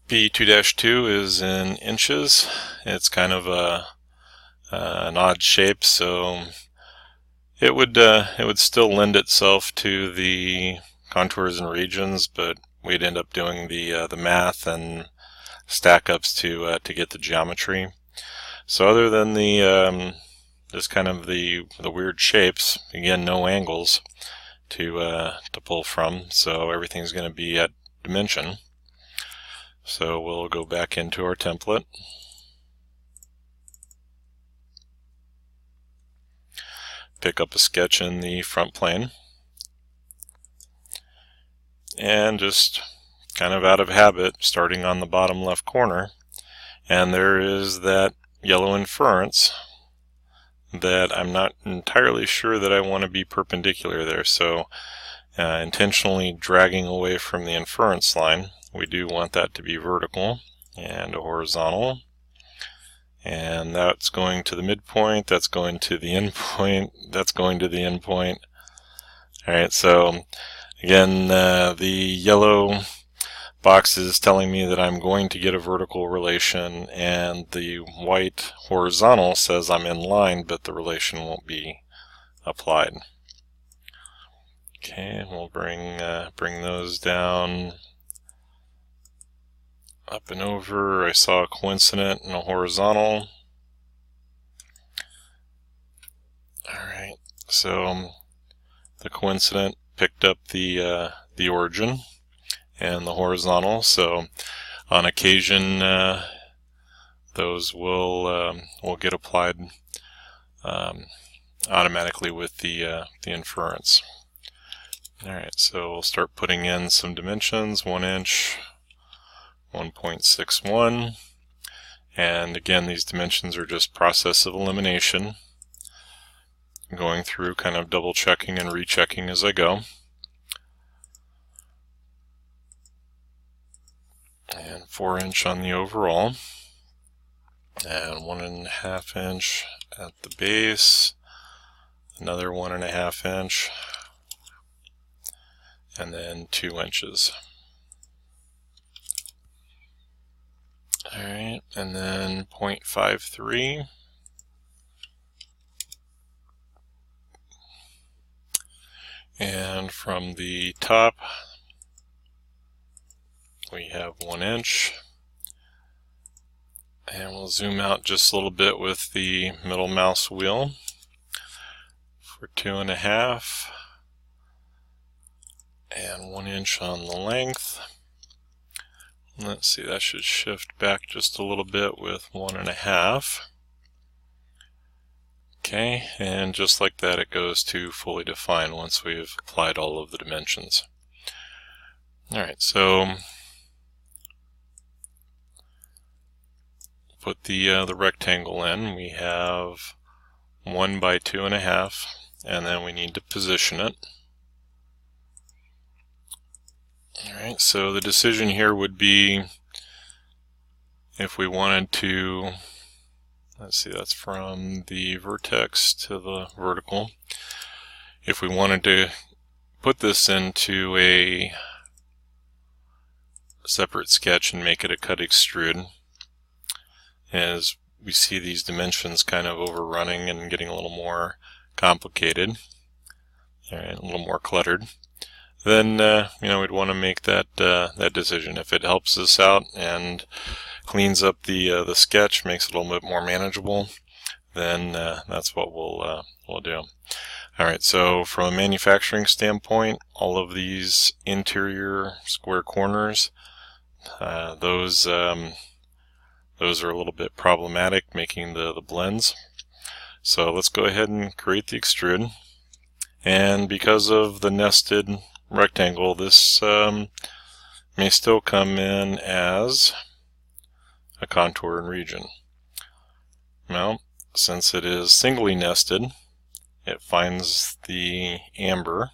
P2-2 is in inches. It's kind of an odd shape, so it would still lend itself to the contours and regions, but we'd end up doing the math and stack ups to get the geometry. So other than the just kind of the weird shapes, again, no angles to pull from, so everything's going to be at dimension. So we'll go back into our template. Pick up a sketch in the front plane. And just kind of out of habit, starting on the bottom left corner. And there is that yellow inference that I'm not entirely sure that I want to be perpendicular there. So intentionally dragging away from the inference line. We do want that to be vertical and a horizontal. And that's going to the midpoint, that's going to the end point, that's going to the end point. Alright, so again, the yellow box is telling me that I'm going to get a vertical relation, and the white horizontal says I'm in line, but the relation won't be applied. Okay, we'll bring those down, up and over. I saw a coincident and a horizontal. Alright, so the coincident picked up the origin and the horizontal, so on occasion those will get applied automatically with the inference. Alright, so we'll start putting in some dimensions, 1 inch, 1.61, and again, these dimensions are just process of elimination, going through kind of double checking and rechecking as I go. And 4 inch on the overall, and 1.5 inch at the base, another 1.5 inch, and then 2 inches. Alright, and then 0.53. And from the top, we have 1 inch. And we'll zoom out just a little bit with the middle mouse wheel for 2.5. And 1 inch on the length. Let's see, that should shift back just a little bit with 1.5. Okay, and just like that it goes to fully defined once we've applied all of the dimensions. Alright, so put the rectangle in. We have 1 by 2.5, and then we need to position it. Alright, so the decision here would be if we wanted to, let's see, that's from the vertex to the vertical. If we wanted to put this into a separate sketch and make it a cut extrude, as we see these dimensions kind of overrunning and getting a little more complicated, a little more cluttered, then we'd want to make that decision. If it helps us out and cleans up the sketch, makes it a little bit more manageable, then that's what we'll do. Alright, so from a manufacturing standpoint, all of these interior square corners, those are a little bit problematic, making the blends. So let's go ahead and create the extrude. And because of the nested rectangle, this may still come in as a contour and region. Now, since it is singly nested, it finds the amber,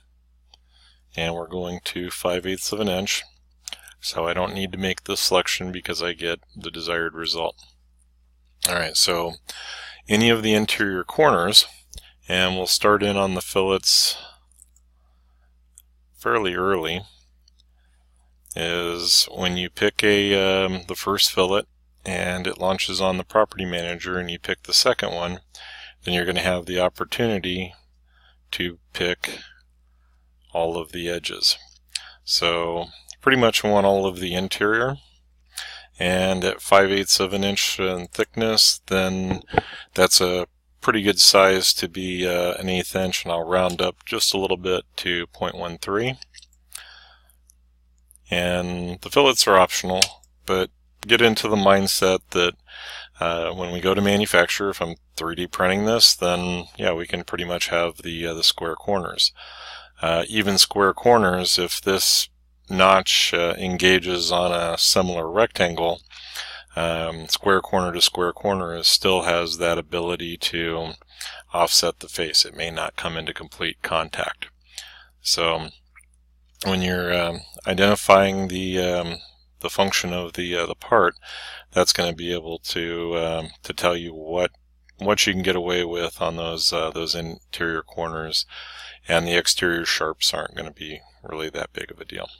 and we're going to 5/8 of an inch, so I don't need to make this selection because I get the desired result. Alright, so any of the interior corners, and we'll start in on the fillets fairly early, is when you pick the first fillet and it launches on the property manager and you pick the second one, then you're going to have the opportunity to pick all of the edges. So pretty much want all of the interior, and at 5/8 of an inch in thickness, then that's a pretty good size to be an 1/8 inch, and I'll round up just a little bit to 0.13. And the fillets are optional, but get into the mindset that when we go to manufacture, if I'm 3D printing this, then yeah, we can pretty much have the square corners. Even square corners, if this notch engages on a similar rectangle, square corner to square corner, it still has that ability to offset the face. It may not come into complete contact. So when you're identifying the function of the part, that's going to be able to tell you what you can get away with on those interior corners, and the exterior sharps aren't going to be really that big of a deal.